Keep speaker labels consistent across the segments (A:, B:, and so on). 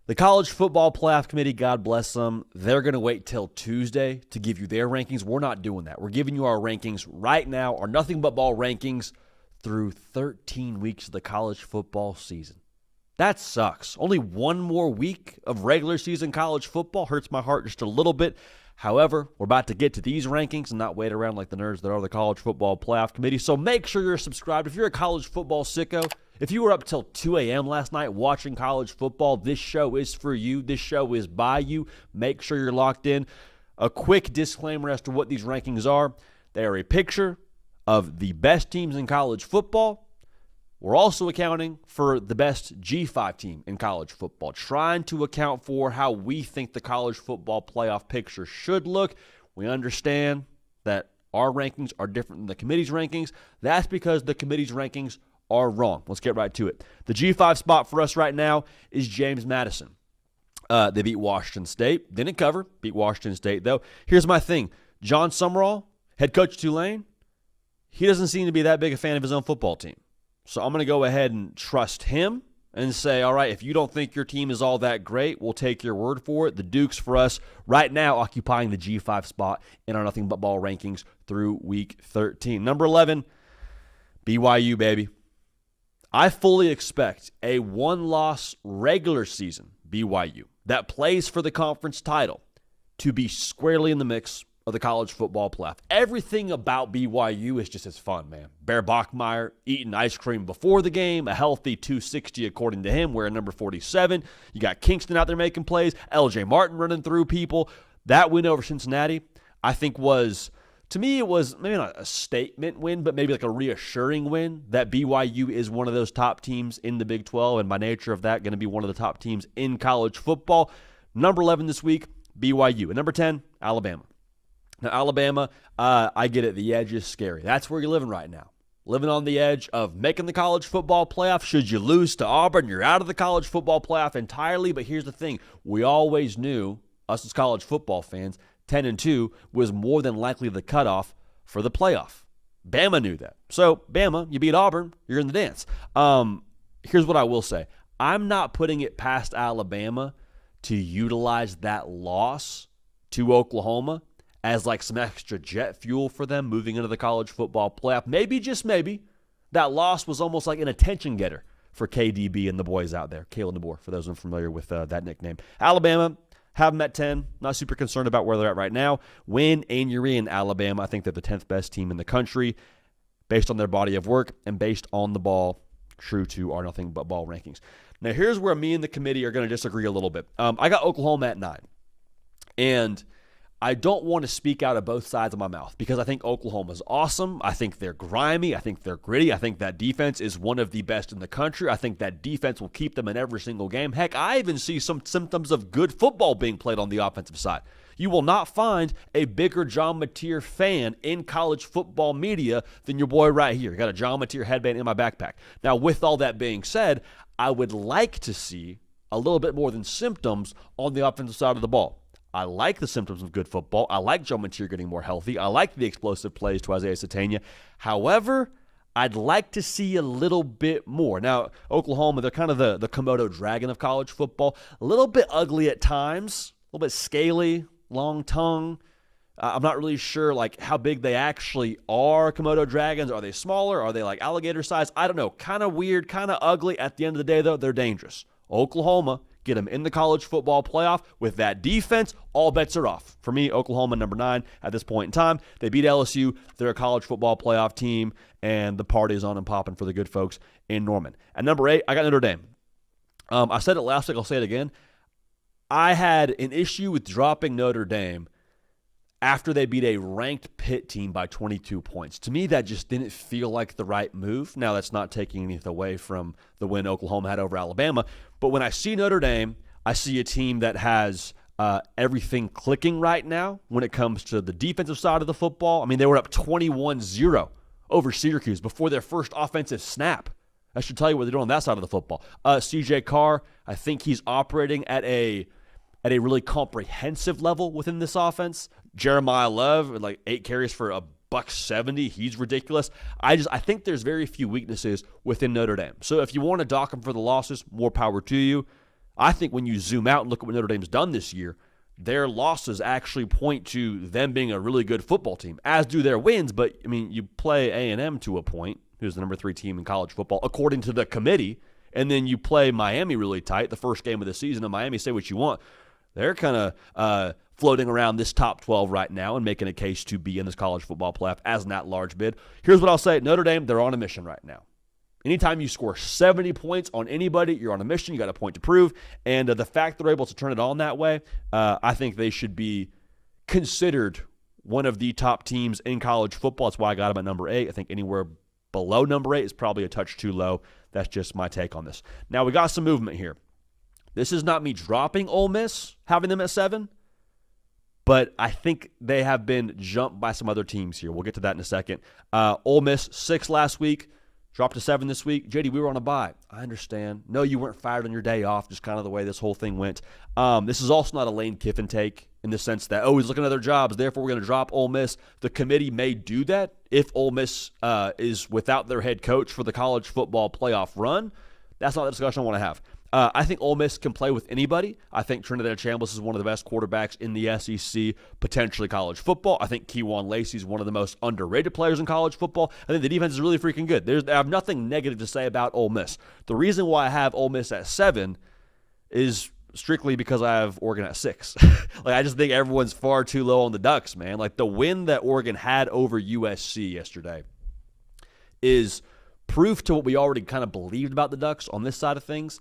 A: The College Football Playoff Committee, God bless them, they're going to wait till Tuesday to give you their rankings. We're not doing that. We're giving you our rankings right now, our Nothing But Ball rankings through 13 weeks of the college football season. That sucks. Only one more week of regular season college football hurts my heart just a little bit. However, we're about to get to these rankings and not wait around like the nerds that are the College Football Playoff Committee. So make sure you're subscribed. If you're a college football sicko, if you were up till 2 a.m. last night watching college football, this show is for you. This show is by you. Make sure you're locked in. A quick disclaimer as to what these rankings are. They are a picture of the best teams in college football. We're also accounting for the best G5 team in college football, trying to account for how we think the college football playoff picture should look. We understand that our rankings are different than the committee's rankings. That's because the committee's rankings are wrong. Let's get right to it. The G5 spot for us right now is James Madison. They beat Washington State. Didn't cover. Beat Washington State, though. Here's my thing. John Summerall, head coach of Tulane, he doesn't seem to be that big a fan of his own football team. So I'm going to go ahead and trust him and say, all right, if you don't think your team is all that great, we'll take your word for it. The Dukes for us right now occupying the G5 spot in our Nothing But Ball rankings through week 13. Number 11, BYU, baby. I fully expect a one-loss regular season BYU that plays for the conference title to be squarely in the mix of the college football playoff. Everything about BYU is just as fun, man. Bear Bachmeier eating ice cream before the game, a healthy 260 according to him, wearing number 47. You got Kingston out there making plays, LJ Martin running through people. That win over Cincinnati, I think to me, it was maybe not a statement win, but maybe like a reassuring win that BYU is one of those top teams in the Big 12, and by nature of that, going to be one of the top teams in college football. Number 11 this week, BYU. And number 10, Alabama. Now, Alabama, I get it. The edge is scary. That's where you're living right now. Living on the edge of making the college football playoff. Should you lose to Auburn, you're out of the college football playoff entirely. But here's the thing. We always knew, us as college football fans, 10-2 was more than likely the cutoff for the playoff. Bama knew that. So, Bama, you beat Auburn, you're in the dance. Here's what I will say. I'm not putting it past Alabama to utilize that loss to Oklahoma as like some extra jet fuel for them moving into the college football playoff. Maybe, just maybe, that loss was almost like an attention getter for KDB and the boys out there. Kalen DeBoer, for those unfamiliar with that nickname. Alabama, have them at 10. Not super concerned about where they're at right now. Win, Anery, and Alabama. I think they're the 10th best team in the country based on their body of work and based on the ball, true to our Nothing But Ball rankings. Now, here's where me and the committee are going to disagree a little bit. I got Oklahoma at 9. And I don't want to speak out of both sides of my mouth because I think Oklahoma's awesome. I think they're grimy. I think they're gritty. I think that defense is one of the best in the country. I think that defense will keep them in every single game. Heck, I even see some symptoms of good football being played on the offensive side. You will not find a bigger John Mateer fan in college football media than your boy right here. I got a John Mateer headband in my backpack. Now, with all that being said, I would like to see a little bit more than symptoms on the offensive side of the ball. I like the symptoms of good football. I like Joe Mateer getting more healthy. I like the explosive plays to Isaiah Satania. However, I'd like to see a little bit more. Now, Oklahoma, they're kind of the Komodo dragon of college football. A little bit ugly at times, a little bit scaly, long tongue. I'm not really sure like how big they actually are, Komodo dragons. Are they smaller? Are they like alligator size? I don't know. Kind of weird, kind of ugly. At the end of the day, though, they're dangerous. Oklahoma, get them in the college football playoff. With that defense, all bets are off. For me, Oklahoma, number 9 at this point in time. They beat LSU. They're a college football playoff team, and the party is on and popping for the good folks in Norman. At number 8, I got Notre Dame. I said it last week. I'll say it again. I had an issue with dropping Notre Dame after they beat a ranked Pitt team by 22 points. To me, that just didn't feel like the right move. Now, that's not taking anything away from the win Oklahoma had over Alabama. But when I see Notre Dame, I see a team that has everything clicking right now when it comes to the defensive side of the football. I mean, they were up 21-0 over Syracuse before their first offensive snap. I should tell you what they're doing on that side of the football. CJ Carr, I think he's operating at a really comprehensive level within this offense. Jeremiah Love, like 8 carries for $170. He's ridiculous. I think there's very few weaknesses within Notre Dame. So if you want to dock them for the losses, more power to you. I think when you zoom out and look at what Notre Dame's done this year, their losses actually point to them being a really good football team, as do their wins. But, I mean, you play A&M to a point, who's the number 3 team in college football, according to the committee, and then you play Miami really tight, the first game of the season, and Miami, say what you want. They're kind of floating around this top 12 right now and making a case to be in this college football playoff as an at-large bid. Here's what I'll say. Notre Dame, they're on a mission right now. Anytime you score 70 points on anybody, you're on a mission. You got a point to prove. And the fact they're able to turn it on that way, I think they should be considered one of the top teams in college football. That's why I got them at number 8. I think anywhere below number 8 is probably a touch too low. That's just my take on this. Now, we got some movement here. This is not me dropping Ole Miss, having them at 7, but I think they have been jumped by some other teams here. We'll get to that in a second. Ole Miss, 6 last week. Dropped to 7 this week. JD, we were on a bye. I understand. No, you weren't fired on your day off, just kind of the way this whole thing went. This is also not a Lane Kiffin take in the sense that, he's looking at other jobs, therefore we're going to drop Ole Miss. The committee may do that if Ole Miss is without their head coach for the college football playoff run. That's not the discussion I want to have. I think Ole Miss can play with anybody. I think Trinidad Chambliss is one of the best quarterbacks in the SEC, potentially college football. I think Keywan Lacey is one of the most underrated players in college football. I think the defense is really freaking good. I have nothing negative to say about Ole Miss. The reason why I have Ole Miss at 7 is strictly because I have Oregon at 6. I just think everyone's far too low on the Ducks, man. The win that Oregon had over USC yesterday is proof to what we already kind of believed about the Ducks on this side of things.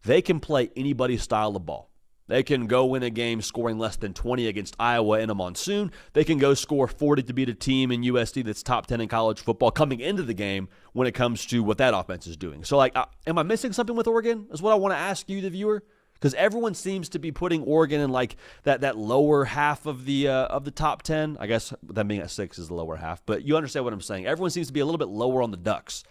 A: They can play anybody's style of ball. They can go win a game scoring less than 20 against Iowa in a monsoon. They can go score 40 to beat a team in USC that's top 10 in college football coming into the game when it comes to what that offense is doing. So, am I missing something with Oregon is what I want to ask you, the viewer? Because everyone seems to be putting Oregon in that lower half of the top 10. I guess them being at 6 is the lower half. But you understand what I'm saying. Everyone seems to be a little bit lower on the Ducks.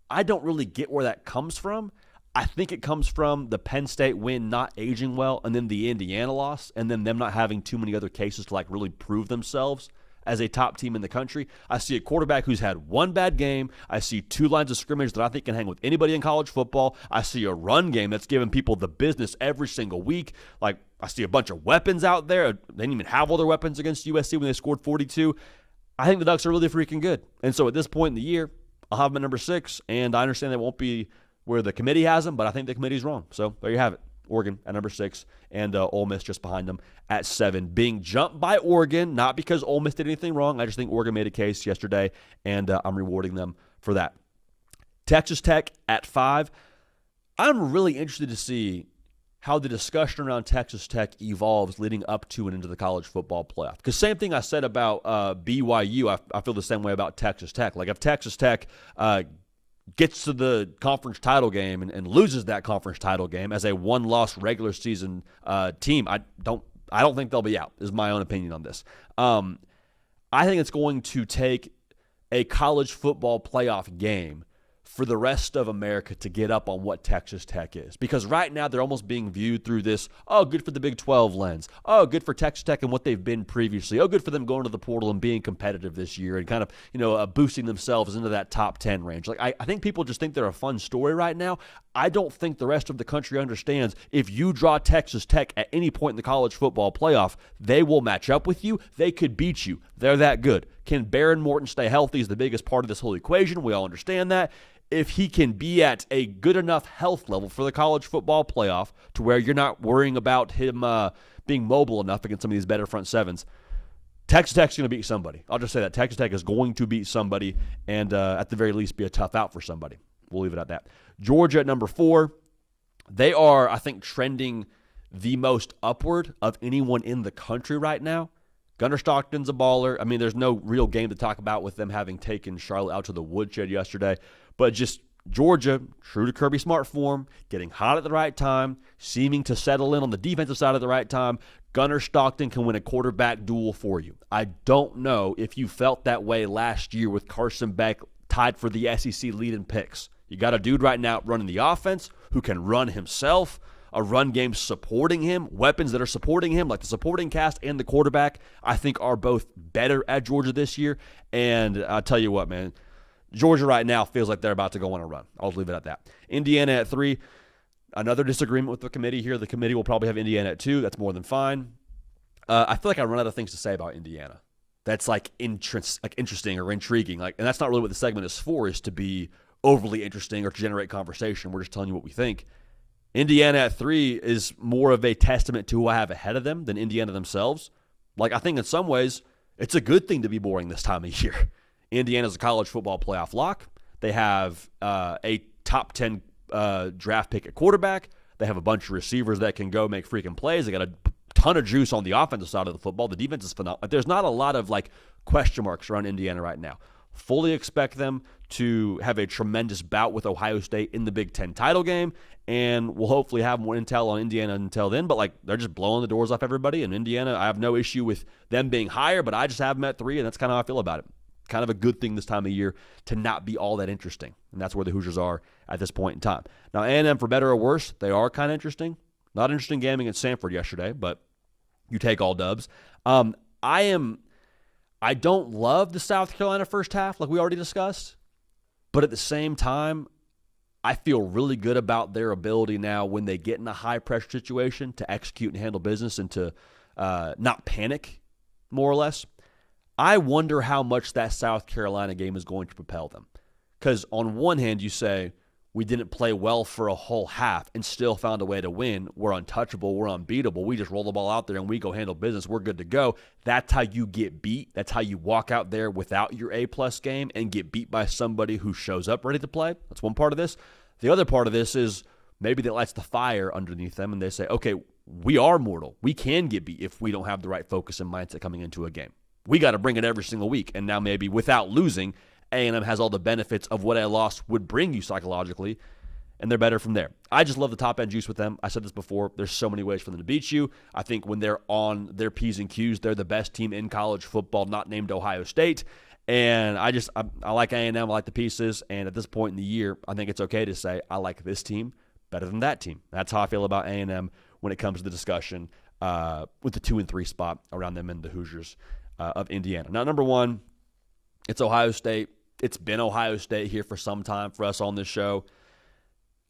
A: I don't really get where that comes from. I think it comes from the Penn State win not aging well, and then the Indiana loss, and then them not having too many other cases to really prove themselves as a top team in the country. I see a quarterback who's had one bad game. I see 2 lines of scrimmage that I think can hang with anybody in college football. I see a run game that's giving people the business every single week. I see a bunch of weapons out there. They didn't even have all their weapons against USC when they scored 42. I think the Ducks are really freaking good. And so at this point in the year, I'll have them at number 6, and I understand they won't be where the committee has them, but I think the committee's wrong. So there you have it. Oregon at number 6, and Ole Miss just behind them at 7. Being jumped by Oregon, not because Ole Miss did anything wrong. I just think Oregon made a case yesterday, and I'm rewarding them for that. Texas Tech at 5. I'm really interested to see how the discussion around Texas Tech evolves leading up to and into the college football playoff. Because same thing I said about BYU, I feel the same way about Texas Tech. If Texas Tech gets to the conference title game and loses that conference title game as a one-loss regular season team, I don't think they'll be out, is my own opinion on this. I think it's going to take a college football playoff game for the rest of America to get up on what Texas Tech is. Because right now they're almost being viewed through this, good for the Big 12 lens. Good for Texas Tech and what they've been previously. Good for them going to the portal and being competitive this year and kind of, boosting themselves into that top 10 range. I think people just think they're a fun story right now. I don't think the rest of the country understands if you draw Texas Tech at any point in the college football playoff, they will match up with you. They could beat you. They're that good. Can Baron Morton stay healthy is the biggest part of this whole equation. We all understand that. If he can be at a good enough health level for the college football playoff to where you're not worrying about him being mobile enough against some of these better front sevens, Texas Tech's going to beat somebody. I'll just say that. Texas Tech is going to beat somebody and at the very least be a tough out for somebody. We'll leave it at that. Georgia at number 4. They are, I think, trending the most upward of anyone in the country right now. Gunnar Stockton's a baller. I mean, there's no real game to talk about with them having taken Charlotte out to the woodshed yesterday. But just Georgia, true to Kirby Smart form, getting hot at the right time, seeming to settle in on the defensive side at the right time. Gunnar Stockton can win a quarterback duel for you. I don't know if you felt that way last year with Carson Beck tied for the SEC lead in picks. You got a dude right now running the offense who can run himself, a run game supporting him, weapons that are supporting him, like the supporting cast and the quarterback, I think are both better at Georgia this year. And I'll tell you what, man, Georgia right now feels like they're about to go on a run. I'll just leave it at that. Indiana at 3. Another disagreement with the committee here. The committee will probably have Indiana at 2. That's more than fine. I feel like I run out of things to say about Indiana. That's interesting or intriguing. And that's not really what the segment is for, is to be overly interesting or to generate conversation. We're just telling you what we think. Indiana at 3 is more of a testament to who I have ahead of them than Indiana themselves. I think in some ways, it's a good thing to be boring this time of year. Indiana's a college football playoff lock. They have a top 10 draft pick at quarterback. They have a bunch of receivers that can go make freaking plays. They got a ton of juice on the offensive side of the football. The defense is phenomenal. There's not a lot of question marks around Indiana right now. Fully expect them to have a tremendous bout with Ohio State in the Big Ten title game, and we'll hopefully have more intel on Indiana until then. But they're just blowing the doors off everybody. And Indiana, I have no issue with them being higher, but I just have them at 3, and that's kind of how I feel about it. Kind of a good thing this time of year to not be all that interesting, and that's where the Hoosiers are at this point in time. Now, A&M, for better or worse, they are kind of interesting. Not interesting game against Samford yesterday, but you take all dubs. I don't love the South Carolina first half, like we already discussed, but at the same time, I feel really good about their ability now when they get in a high-pressure situation to execute and handle business and to not panic, more or less. I wonder how much that South Carolina game is going to propel them. Because on one hand, you say, we didn't play well for a whole half and still found a way to win. We're untouchable. We're unbeatable. We just roll the ball out there and we go handle business. We're good to go. That's how you get beat. That's how you walk out there without your A-plus game and get beat by somebody who shows up ready to play. That's one part of this. The other part of this is maybe that lights the fire underneath them and they say, okay, we are mortal. We can get beat if we don't have the right focus and mindset coming into a game. We got to bring it every single week. And now maybe without losing, A&M has all the benefits of what a loss would bring you psychologically, and they're better from there. I just love the top-end juice with them. I said this before. There's so many ways for them to beat you. I think when they're on their P's and Q's, they're the best team in college football, not named Ohio State. And I like A&M. I like the pieces. And at this point in the year, I think it's okay to say I like this team better than that team. That's how I feel about A&M when it comes to the discussion with the 2 and 3 spot around them and the Hoosiers of Indiana. Now, number 1, it's Ohio State. It's been Ohio State here for some time for us on this show.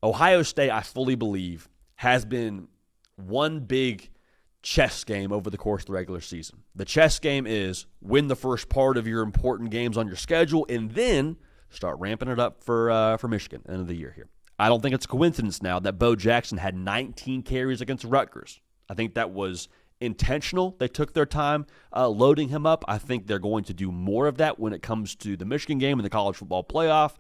A: Ohio State, I fully believe, has been one big chess game over the course of the regular season. The chess game is win the first part of your important games on your schedule and then start ramping it up for Michigan end of the year here. I don't think it's a coincidence now that Bo Jackson had 19 carries against Rutgers. I think that was intentional. They took their time loading him up. I think they're going to do more of that when it comes to the Michigan game and the college football playoff.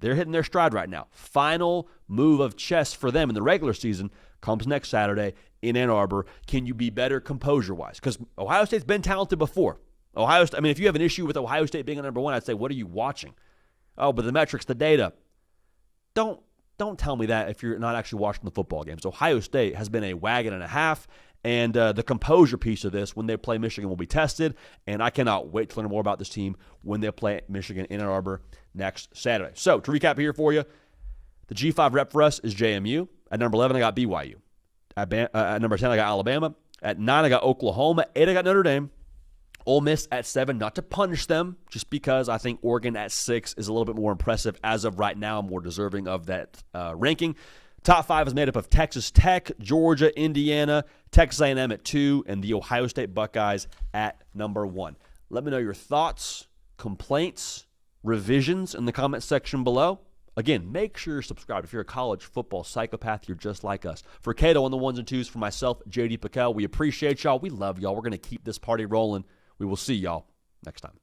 A: They're hitting their stride right now. Final move of chess for them in the regular season comes next Saturday in Ann Arbor. Can you be better composure-wise? Because Ohio State's been talented before. If you have an issue with Ohio State being a number 1, I'd say, what are you watching? Oh, but the metrics, the data. Don't tell me that if you're not actually watching the football games. Ohio State has been a wagon and a half. And the composure piece of this, when they play Michigan, will be tested. And I cannot wait to learn more about this team when they play Michigan in Ann Arbor next Saturday. So, to recap here for you, the G5 rep for us is JMU. At number 11, I got BYU. At number 10, I got Alabama. At 9, I got Oklahoma. 8, I got Notre Dame. Ole Miss at 7, not to punish them, just because I think Oregon at 6 is a little bit more impressive as of right now, more deserving of that ranking. Top 5 is made up of Texas Tech, Georgia, Indiana, Texas A&M at 2, and the Ohio State Buckeyes at number 1. Let me know your thoughts, complaints, revisions in the comment section below. Again, make sure you're subscribed. If you're a college football psychopath, you're just like us. For Cato on the 1s and 2s, for myself, JD PicKell, we appreciate y'all. We love y'all. We're going to keep this party rolling. We will see y'all next time.